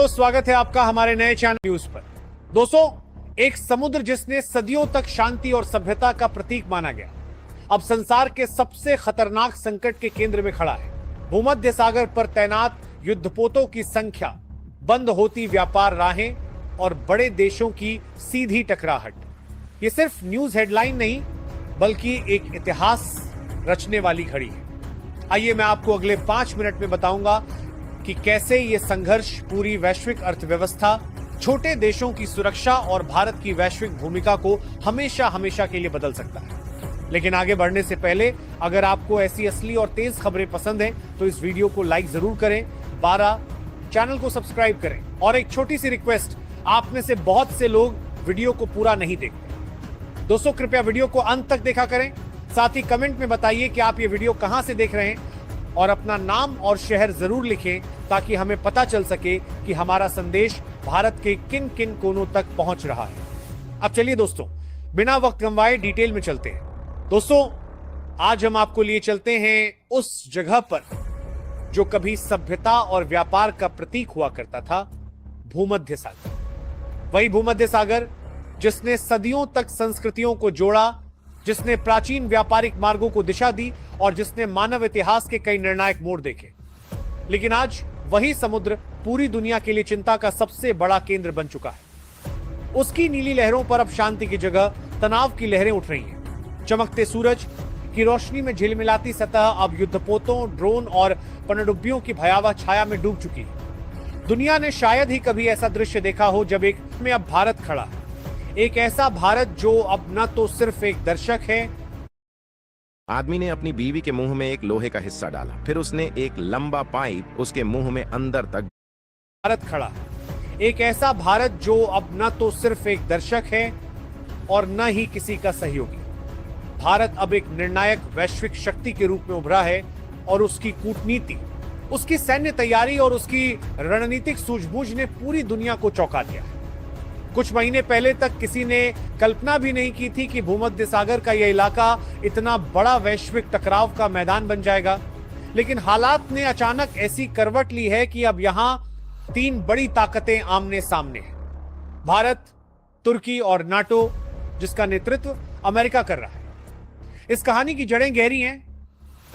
दोस्तों, स्वागत है आपका हमारे नए चैनल न्यूज पर। दोस्तों, एक समुद्र जिसने सदियों तक शांति और सभ्यता का प्रतीक माना गया, अब संसार के सबसे खतरनाक संकट के केंद्र में खड़ा है। भूमध्य सागर पर तैनात युद्धपोतों की संख्या, बंद होती व्यापार राहें और बड़े देशों की सीधी टकराहट, ये सिर्फ न्यूज हेडलाइन नहीं बल्कि एक इतिहास रचने वाली घड़ी है। आइए मैं आपको अगले 5 मिनट में बताऊंगा कि कैसे ये संघर्ष पूरी वैश्विक अर्थव्यवस्था, छोटे देशों की सुरक्षा और भारत की वैश्विक भूमिका को हमेशा हमेशा के लिए बदल सकता है। लेकिन आगे बढ़ने से पहले अगर आपको ऐसी असली और तेज खबरें पसंद हैं तो इस वीडियो को लाइक जरूर करें, 12 चैनल को सब्सक्राइब करें और एक छोटी सी रिक्वेस्ट, आप में से बहुत से लोग वीडियो को पूरा नहीं देखते। दोस्तों, कृपया वीडियो को अंत तक देखा करें, साथ ही कमेंट में बताइए कि आप ये वीडियो कहां से देख रहे हैं और अपना नाम और शहर जरूर लिखें ताकि हमें पता चल सके कि हमारा संदेश भारत के किन किन कोनों तक पहुंच रहा है। अब चलिए दोस्तों, बिना वक्त गंवाए डिटेल में चलते हैं। दोस्तों, आज हम आपको लिए चलते हैं उस जगह पर जो कभी सभ्यता और व्यापार का प्रतीक हुआ करता था, भूमध्य सागर। वही भूमध्य सागर जिसने सदियों तक संस्कृतियों को जोड़ा, जिसने प्राचीन व्यापारिक मार्गों को दिशा दी और जिसने मानव इतिहास के कई निर्णायक मोड़ देखे। लेकिन आज वही समुद्र पूरी दुनिया के लिए चिंता का सबसे बड़ा केंद्र बन चुका है। उसकी नीली लहरों पर अब शांति की जगह तनाव की लहरें उठ रही हैं। चमकते सूरज की रोशनी में झिलमिलाती सतह अब युद्धपोतों, ड्रोन और पनडुब्बियों की भयावह छाया में डूब चुकी है। दुनिया ने शायद ही कभी ऐसा दृश्य देखा हो जब एक में अब भारत खड़ा है, एक ऐसा भारत जो अब न तो सिर्फ एक दर्शक है। आदमी ने अपनी बीवी के मुंह में एक लोहे का हिस्सा डाला, फिर उसने एक लंबा पाइप उसके मुंह में अंदर तक। भारत खड़ा है, एक ऐसा भारत जो अब न तो सिर्फ एक दर्शक है और न ही किसी का सहयोगी। भारत अब एक निर्णायक वैश्विक शक्ति के रूप में उभरा है और उसकी कूटनीति, उसकी सैन्य तैयारी और उसकी रणनीतिक सूझबूझ ने पूरी दुनिया को चौंका दिया है। कुछ महीने पहले तक किसी ने कल्पना भी नहीं की थी कि भूमध्य सागर का यह इलाका इतना बड़ा वैश्विक टकराव का मैदान बन जाएगा। लेकिन हालात ने अचानक ऐसी करवट ली है कि अब यहां 3 बड़ी ताकतें आमने सामने हैं। भारत, तुर्की और नाटो, जिसका नेतृत्व अमेरिका कर रहा है। इस कहानी की जड़ें गहरी हैं।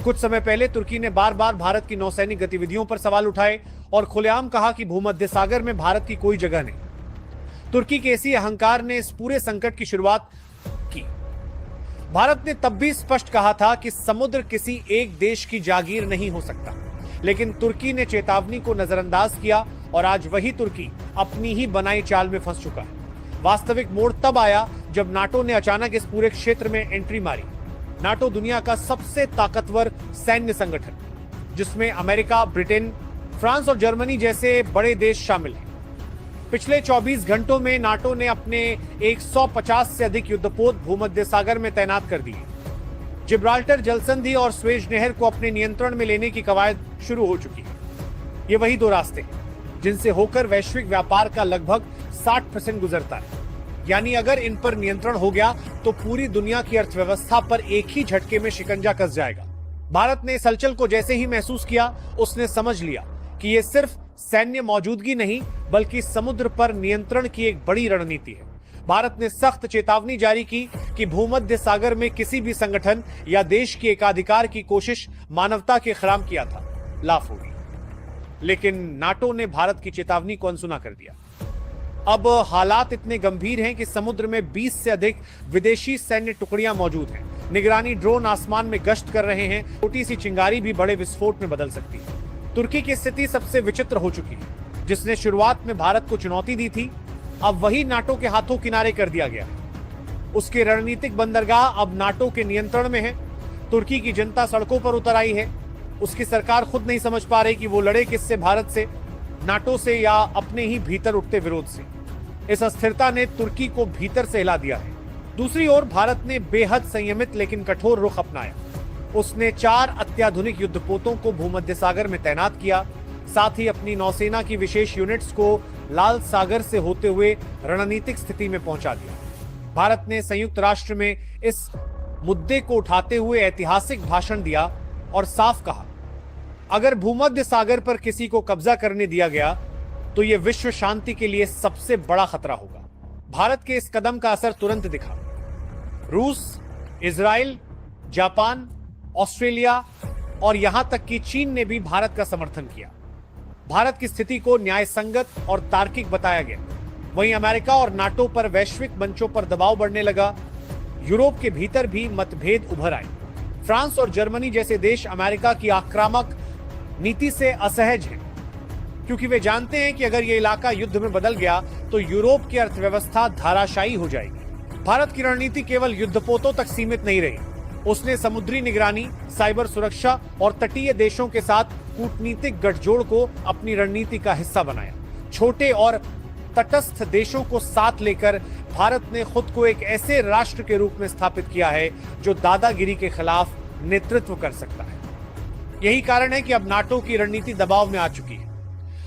कुछ समय पहले तुर्की ने बार बार भारत की नौसैनिक गतिविधियों पर सवाल उठाए और खुलेआम कहा कि भूमध्य सागर में भारत की कोई जगह नहीं। तुर्की के इसी अहंकार ने इस पूरे संकट की शुरुआत की। भारत ने तब भी स्पष्ट कहा था कि समुद्र किसी एक देश की जागीर नहीं हो सकता, लेकिन तुर्की ने चेतावनी को नजरअंदाज किया और आज वही तुर्की अपनी ही बनाई चाल में फंस चुका है। वास्तविक मोड़ तब आया जब नाटो ने अचानक इस पूरे क्षेत्र में एंट्री मारी। नाटो दुनिया का सबसे ताकतवर सैन्य संगठन, जिसमें अमेरिका, ब्रिटेन, फ्रांस और जर्मनी जैसे बड़े देश शामिल हैं। पिछले 24 घंटों में नाटो ने अपने 150 से अधिक युद्धपोत भूमध्य सागर में तैनात कर दिए। जिब्राल्टर जलसंधि और स्वेज नहर को अपने नियंत्रण में लेने की कवायद शुरू हो चुकी है। ये वही 2 रास्ते हैं जिनसे होकर वैश्विक व्यापार का लगभग 60% गुजरता है। यानी अगर इन पर नियंत्रण हो गया तो पूरी दुनिया की अर्थव्यवस्था पर एक ही झटके में शिकंजा कस जाएगा। भारत ने इस हलचल को जैसे ही महसूस किया, उसने समझ लिया कि ये सिर्फ सैन्य मौजूदगी नहीं बल्कि समुद्र पर नियंत्रण की एक बड़ी रणनीति है। भारत ने सख्त चेतावनी जारी की कि भूमध्य सागर में किसी भी संगठन या देश की एकाधिकार की कोशिश मानवता के खिलाफ किया था, लाफ होगी। लेकिन नाटो ने भारत की चेतावनी को अनसुना कर दिया। अब हालात इतने गंभीर हैं कि समुद्र में 20 से अधिक विदेशी सैन्य टुकड़ियां मौजूद हैं। निगरानी ड्रोन आसमान में गश्त कर रहे हैं। छोटी सी चिंगारी भी बड़े विस्फोट में बदल सकती है। तुर्की की स्थिति सबसे विचित्र हो चुकी है। जिसने शुरुआत में भारत को चुनौती दी थी, अब वही नाटो के हाथों किनारे कर दिया गया है। उसके रणनीतिक बंदरगाह अब नाटो के नियंत्रण में है। तुर्की की जनता सड़कों पर उतर आई है। उसकी सरकार खुद नहीं समझ पा रही कि वो लड़े किससे, भारत से, नाटो से या अपने ही भीतर उठते विरोध से। इस अस्थिरता ने तुर्की को भीतर से हिला दिया है। दूसरी ओर भारत ने बेहद संयमित लेकिन कठोर रुख अपनाया। उसने 4 अत्याधुनिक युद्धपोतों को भूमध्य सागर में तैनात किया, साथ ही अपनी नौसेना की विशेष यूनिट्स को लाल सागर से होते हुए रणनीतिक स्थिति में पहुंचा दिया। भारत ने संयुक्त राष्ट्र में इस मुद्दे को उठाते हुए ऐतिहासिक भाषण दिया और साफ कहा, अगर भूमध्य सागर पर किसी को कब्जा करने दिया गया तो यह विश्व शांति के लिए सबसे बड़ा खतरा होगा। भारत के इस कदम का असर तुरंत दिखा। रूस, इजराइल, जापान, ऑस्ट्रेलिया और यहां तक कि चीन ने भी भारत का समर्थन किया। भारत की स्थिति को न्यायसंगत और तार्किक बताया गया। वहीं अमेरिका और नाटो पर वैश्विक मंचों पर दबाव बढ़ने लगा। यूरोप के भीतर भी मतभेद उभर आए। फ्रांस और जर्मनी जैसे देश अमेरिका की आक्रामक नीति से असहज हैं, क्योंकि वे जानते हैं कि अगर यह इलाका युद्ध में बदल गया तो यूरोप की अर्थव्यवस्था धाराशायी हो जाएगी। भारत की रणनीति केवल युद्धपोतों तक सीमित नहीं रही। उसने समुद्री निगरानी, साइबर सुरक्षा और तटीय देशों के साथ कूटनीतिक गठजोड़ को अपनी रणनीति का हिस्सा बनाया। छोटे और तटस्थ देशों को साथ लेकर भारत ने खुद को एक ऐसे राष्ट्र के रूप में स्थापित किया है जो दादागिरी के खिलाफ नेतृत्व कर सकता है। यही कारण है कि अब नाटो की रणनीति दबाव में आ चुकी है।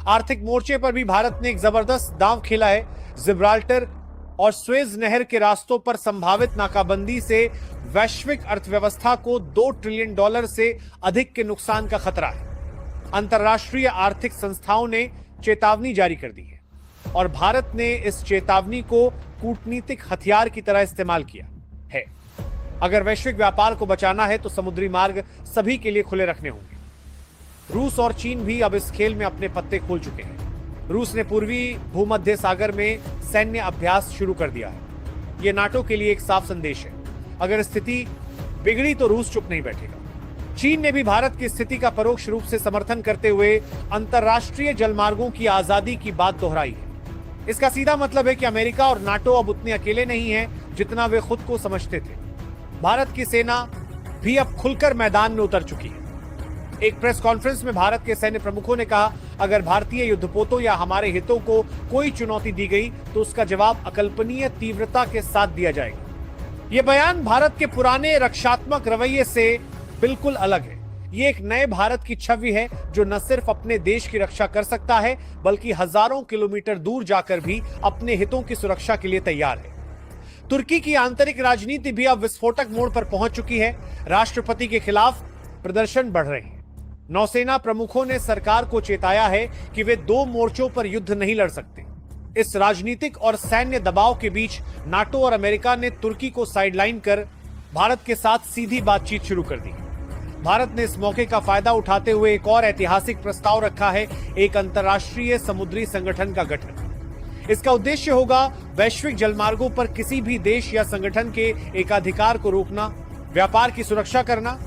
आर्थिक मोर्चे पर भी भारत ने एक जबरदस्त दांव खेला है। जिब्राल्टर और स्वेज नहर के रास्तों पर संभावित नाकाबंदी से वैश्विक अर्थव्यवस्था को $2 ट्रिलियन से अधिक के नुकसान का खतरा है। अंतर्राष्ट्रीय आर्थिक संस्थाओं ने चेतावनी जारी कर दी है और भारत ने इस चेतावनी को कूटनीतिक हथियार की तरह इस्तेमाल किया है। अगर वैश्विक व्यापार को बचाना है तो समुद्री मार्ग सभी के लिए खुले रखने होंगे। रूस और चीन भी अब इस खेल में अपने पत्ते खोल चुके हैं। रूस ने पूर्वी भूमध्य सागर में सैन्य अभ्यास शुरू कर दिया है। यह नाटो के लिए एक साफ संदेश है। अगर स्थिति बिगड़ी तो रूस चुप नहीं बैठेगा। चीन ने भी भारत की स्थिति का परोक्ष रूप से समर्थन करते हुए अंतरराष्ट्रीय जलमार्गों की आजादी की बात दोहराई है। इसका सीधा मतलब है कि अमेरिका और नाटो अब उतने अकेले नहीं हैं जितना वे खुद को समझते थे। भारत की सेना भी अब खुलकर मैदान में उतर चुकी है। एक प्रेस कॉन्फ्रेंस में भारत के सैन्य प्रमुखों ने कहा, अगर भारतीय युद्धपोतों या हमारे हितों को कोई चुनौती दी गई तो उसका जवाब अकल्पनीय तीव्रता के साथ दिया जाएगा। यह बयान भारत के पुराने रक्षात्मक रवैये से बिल्कुल अलग है। ये एक नए भारत की छवि है जो न सिर्फ अपने देश की रक्षा कर सकता है बल्कि हजारों किलोमीटर दूर जाकर भी अपने हितों की सुरक्षा के लिए तैयार है। तुर्की की आंतरिक राजनीति भी अब विस्फोटक मोड़ पर पहुंच चुकी है। राष्ट्रपति के खिलाफ प्रदर्शन बढ़ रहे हैं। नौसेना प्रमुखों ने सरकार को चेताया है कि वे 2 मोर्चों पर युद्ध नहीं लड़ सकते। इस राजनीतिक और सैन्य दबाव के बीच नाटो और अमेरिका ने तुर्की को साइडलाइन कर भारत के साथ सीधी बातचीत शुरू कर दी। भारत ने इस मौके का फायदा उठाते हुए एक और ऐतिहासिक प्रस्ताव रखा है, एक अंतर्राष्ट्रीय समुद्री संगठन का गठन। इसका उद्देश्य होगा वैश्विक जलमार्गों पर किसी भी देश या संगठन के एकाधिकार को रोकना, व्यापार की सुरक्षा करना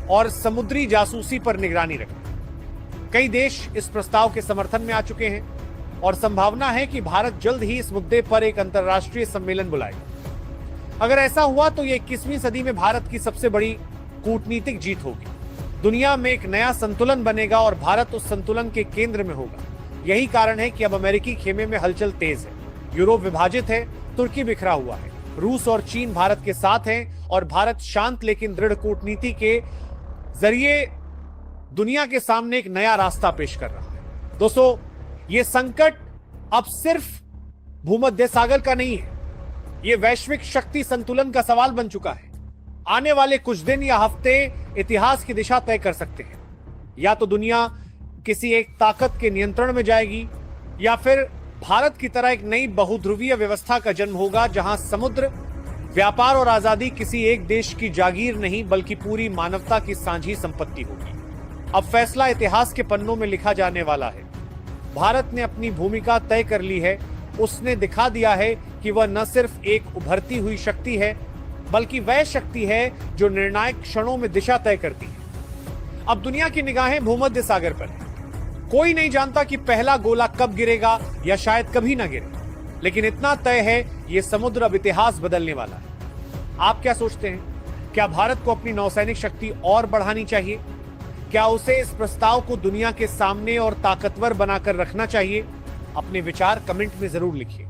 और समुद्री जासूसी पर निगरानी रखना। कई देश इस प्रस्ताव के समर्थन में आ चुके हैं और संभावना है कि भारत जल्द ही इस मुद्दे पर एक अंतर्राष्ट्रीय सम्मेलन बुलाएगा। अगर ऐसा हुआ तो ये 21वीं सदी में भारत की सबसे बड़ी कूटनीतिक जीत होगी। दुनिया में एक नया संतुलन बनेगा और भारत उस संतुलन के केंद्र में होगा। यही कारण है कि अब अमेरिकी खेमे में हलचल तेज है। यूरोप विभाजित है, तुर्की बिखरा हुआ है, रूस और चीन भारत के साथ हैं और भारत शांत लेकिन दृढ़ कूटनीति के जरिए दुनिया के सामने एक नया रास्ता पेश कर रहा है। दोस्तों, ये संकट अब सिर्फ भूमध्य सागर का नहीं है, ये वैश्विक शक्ति संतुलन का सवाल बन चुका है। आने वाले कुछ दिन या हफ्ते इतिहास की दिशा तय कर सकते हैं। या तो दुनिया किसी एक ताकत के नियंत्रण में जाएगी या फिर भारत की तरह एक नई बहुध्रुवीय व्यवस्था का जन्म होगा जहां समुद्र, व्यापार और आजादी किसी एक देश की जागीर नहीं बल्कि पूरी मानवता की साझी संपत्ति होगी। अब फैसला इतिहास के पन्नों में लिखा जाने वाला है। भारत ने अपनी भूमिका तय कर ली है। उसने दिखा दिया है कि वह न सिर्फ एक उभरती हुई शक्ति है बल्कि वह शक्ति है जो निर्णायक क्षणों में दिशा तय करती है। अब दुनिया की निगाहें भूमध्य सागर पर है। कोई नहीं जानता कि पहला गोला कब गिरेगा या शायद कभी ना गिरे, लेकिन इतना तय है यह समुद्र अब इतिहास बदलने वाला है। आप क्या सोचते हैं? क्या भारत को अपनी नौसैनिक शक्ति और बढ़ानी चाहिए? क्या उसे इस प्रस्ताव को दुनिया के सामने और ताकतवर बनाकर रखना चाहिए? अपने विचार कमेंट में जरूर लिखिए।